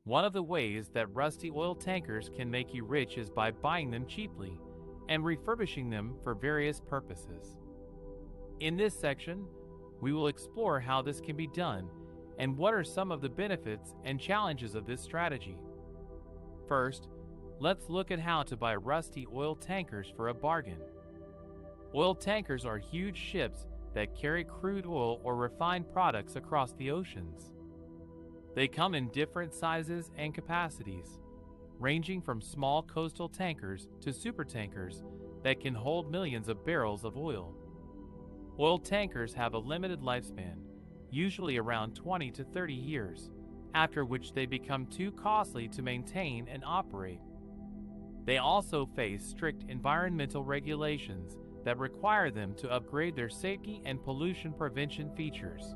One of the ways that rusty oil tankers can make you rich is by buying them cheaply and refurbishing them for various purposes. In this section, we will explore how this can be done and what are some of the benefits and challenges of this strategy. First, let's look at how to buy rusty oil tankers for a bargain. Oil tankers are huge ships that carry crude oil or refined products across the oceans. They come in different sizes and capacities, ranging from small coastal tankers to supertankers that can hold millions of barrels of oil. Oil tankers have a limited lifespan, usually around 20 to 30 years, after which they become too costly to maintain and operate. They also face strict environmental regulations that require them to upgrade their safety and pollution prevention features.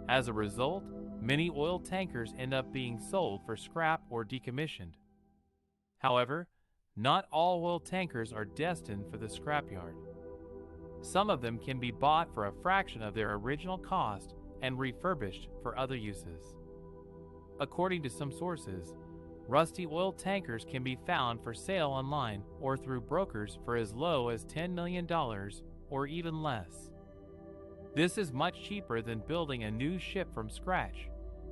As a result, many oil tankers end up being sold for scrap or decommissioned. However, not all oil tankers are destined for the scrapyard. Some of them can be bought for a fraction of their original cost and refurbished for other uses. According to some sources, rusty oil tankers can be found for sale online or through brokers for as low as $10 million or even less. This is much cheaper than building a new ship from scratch,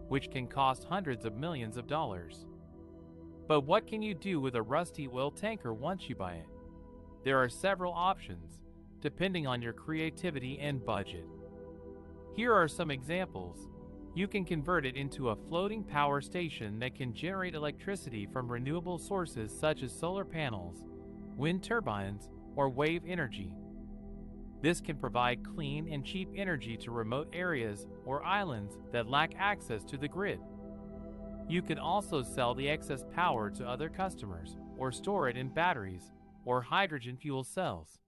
which can cost hundreds of millions of dollars. But what can you do with a rusty oil tanker once you buy it? There are several options, depending on your creativity and budget. Here are some examples. You can convert it into a floating power station that can generate electricity from renewable sources such as solar panels, wind turbines, or wave energy. This can provide clean and cheap energy to remote areas or islands that lack access to the grid. You can also sell the excess power to other customers or store it in batteries or hydrogen fuel cells.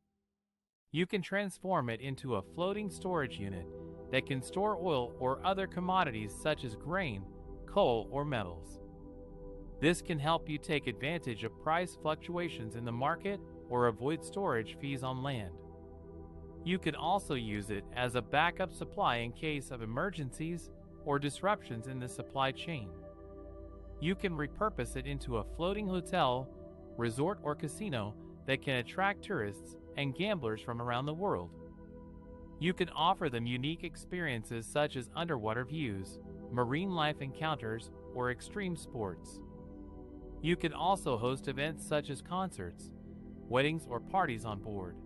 You can transform it into a floating storage unit that can store oil or other commodities such as grain, coal, or metals. This can help you take advantage of price fluctuations in the market or avoid storage fees on land. You can also use it as a backup supply in case of emergencies or disruptions in the supply chain. You can repurpose it into a floating hotel, resort, or casino that can attract tourists and gamblers from around the world. You can offer them unique experiences such as underwater views, marine life encounters, or extreme sports. You can also host events such as concerts, weddings, or parties on board.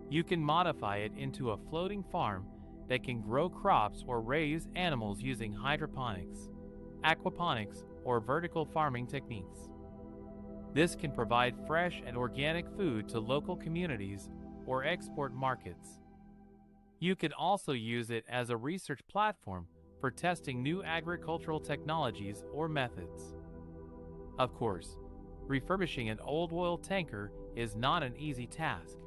You can modify it into a floating farm that can grow crops or raise animals using hydroponics, aquaponics, or vertical farming techniques. This can provide fresh and organic food to local communities or export markets. You can also use it as a research platform for testing new agricultural technologies or methods. Of course, refurbishing an old oil tanker is not an easy task.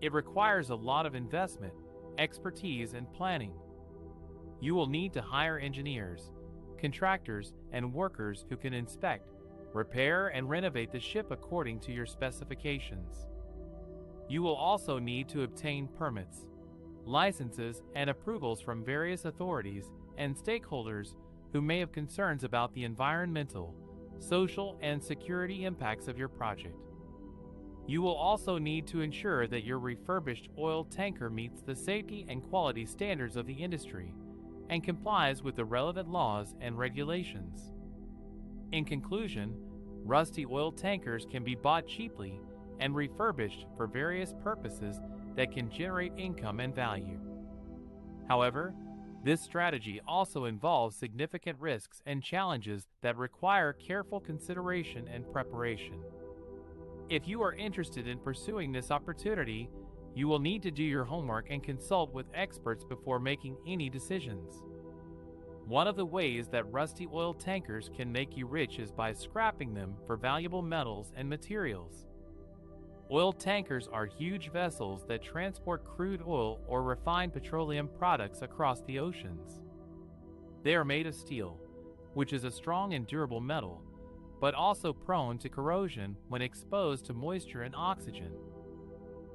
It requires a lot of investment, expertise, and planning. You will need to hire engineers, contractors, and workers who can inspect, repair, and renovate the ship according to your specifications. You will also need to obtain permits, licenses, and approvals from various authorities and stakeholders who may have concerns about the environmental, social, and security impacts of your project. You will also need to ensure that your refurbished oil tanker meets the safety and quality standards of the industry and complies with the relevant laws and regulations. In conclusion, rusty oil tankers can be bought cheaply and refurbished for various purposes that can generate income and value. However, this strategy also involves significant risks and challenges that require careful consideration and preparation. If you are interested in pursuing this opportunity, you will need to do your homework and consult with experts before making any decisions. One of the ways that rusty oil tankers can make you rich is by scrapping them for valuable metals and materials. Oil tankers are huge vessels that transport crude oil or refined petroleum products across the oceans. They are made of steel, which is a strong and durable metal, but also prone to corrosion when exposed to moisture and oxygen.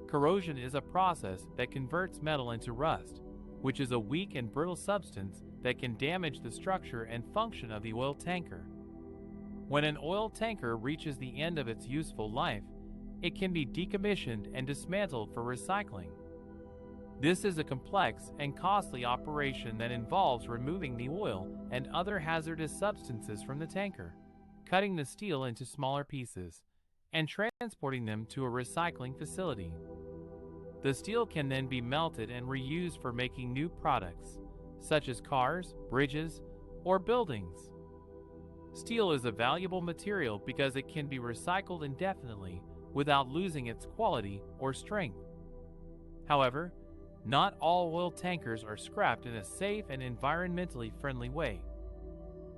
Corrosion is a process that converts metal into rust, which is a weak and brittle substance that can damage the structure and function of the oil tanker. When an oil tanker reaches the end of its useful life, it can be decommissioned and dismantled for recycling. This is a complex and costly operation that involves removing the oil and other hazardous substances from the tanker, cutting the steel into smaller pieces, and transporting them to a recycling facility. The steel can then be melted and reused for making new products, such as cars, bridges, or buildings. Steel is a valuable material because it can be recycled indefinitely without losing its quality or strength. However, not all oil tankers are scrapped in a safe and environmentally friendly way.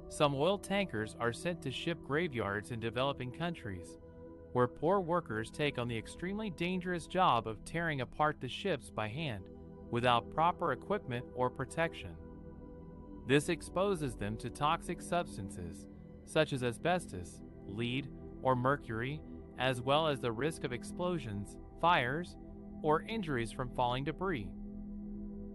Some oil tankers are sent to ship graveyards in developing countries, where poor workers take on the extremely dangerous job of tearing apart the ships by hand without proper equipment or protection. This exposes them to toxic substances such as asbestos, lead, or mercury, as well as the risk of explosions, fires, or injuries from falling debris.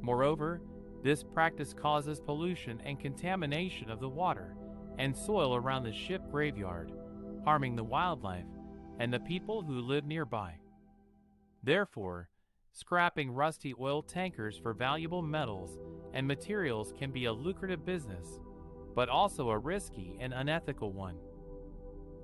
Moreover, this practice causes pollution and contamination of the water and soil around the ship graveyard, harming the wildlife and the people who live nearby. Therefore, scrapping rusty oil tankers for valuable metals and materials can be a lucrative business, but also a risky and unethical one.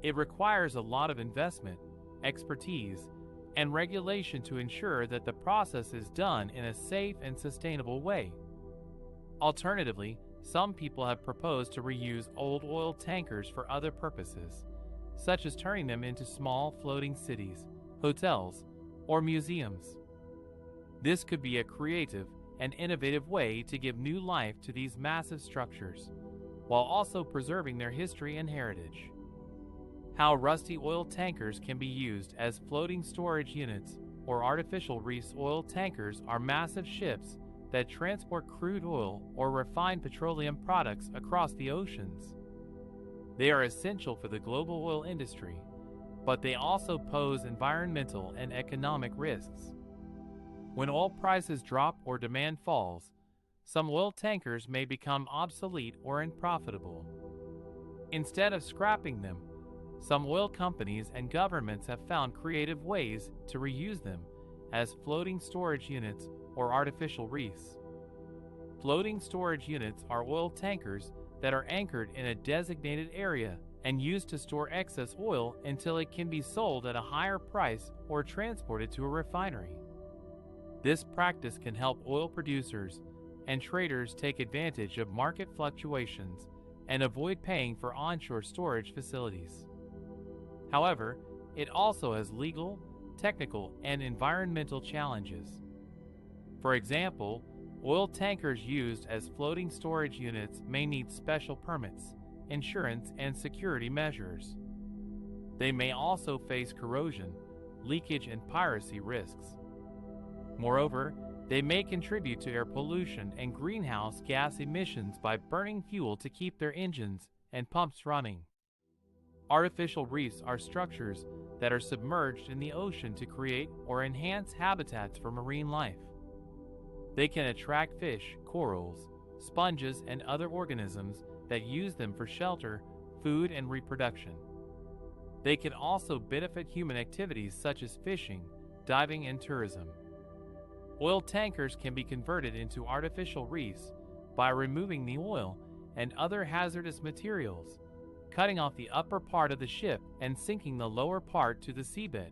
It requires a lot of investment, expertise, and regulation to ensure that the process is done in a safe and sustainable way. Alternatively, some people have proposed to reuse old oil tankers for other purposes, such as turning them into small floating cities, hotels, or museums. This could be a creative and innovative way to give new life to these massive structures, while also preserving their history and heritage. How rusty oil tankers can be used as floating storage units or artificial reefs. Oil tankers are massive ships that transport crude oil or refined petroleum products across the oceans. They are essential for the global oil industry, but they also pose environmental and economic risks. When oil prices drop or demand falls, some oil tankers may become obsolete or unprofitable. Instead of scrapping them, some oil companies and governments have found creative ways to reuse them as floating storage units or artificial reefs. Floating storage units are oil tankers that are anchored in a designated area and used to store excess oil until it can be sold at a higher price or transported to a refinery. This practice can help oil producers and traders take advantage of market fluctuations and avoid paying for onshore storage facilities. However, it also has legal, technical, and environmental challenges. For example, oil tankers used as floating storage units may need special permits, insurance, and security measures. They may also face corrosion, leakage, and piracy risks. Moreover, they may contribute to air pollution and greenhouse gas emissions by burning fuel to keep their engines and pumps running. Artificial reefs are structures that are submerged in the ocean to create or enhance habitats for marine life. They can attract fish, corals, sponges, and other organisms that use them for shelter, food, and reproduction. They can also benefit human activities such as fishing, diving, and tourism. Oil tankers can be converted into artificial reefs by removing the oil and other hazardous materials, cutting off the upper part of the ship and sinking the lower part to the seabed.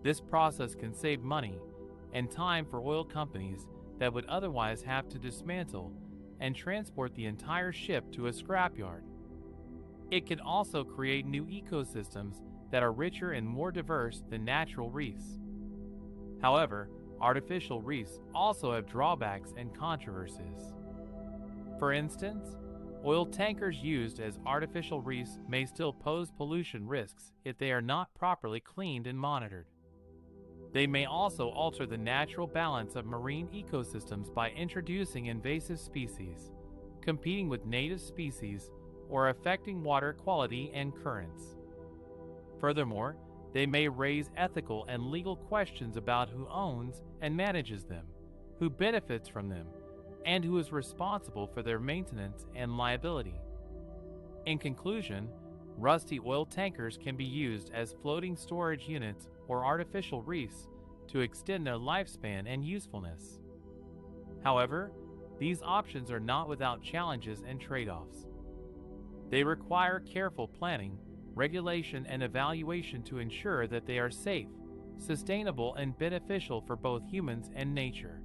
This process can save money and time for oil companies that would otherwise have to dismantle and transport the entire ship to a scrapyard. It can also create new ecosystems that are richer and more diverse than natural reefs. However, artificial reefs also have drawbacks and controversies. For instance, oil tankers used as artificial reefs may still pose pollution risks if they are not properly cleaned and monitored. They may also alter the natural balance of marine ecosystems by introducing invasive species, competing with native species, or affecting water quality and currents. Furthermore, they may raise ethical and legal questions about who owns and manages them, who benefits from them, and who is responsible for their maintenance and liability. In conclusion, rusty oil tankers can be used as floating storage units or artificial reefs to extend their lifespan and usefulness. However, these options are not without challenges and trade-offs. They require careful planning, regulation, and evaluation to ensure that they are safe, sustainable, and beneficial for both humans and nature.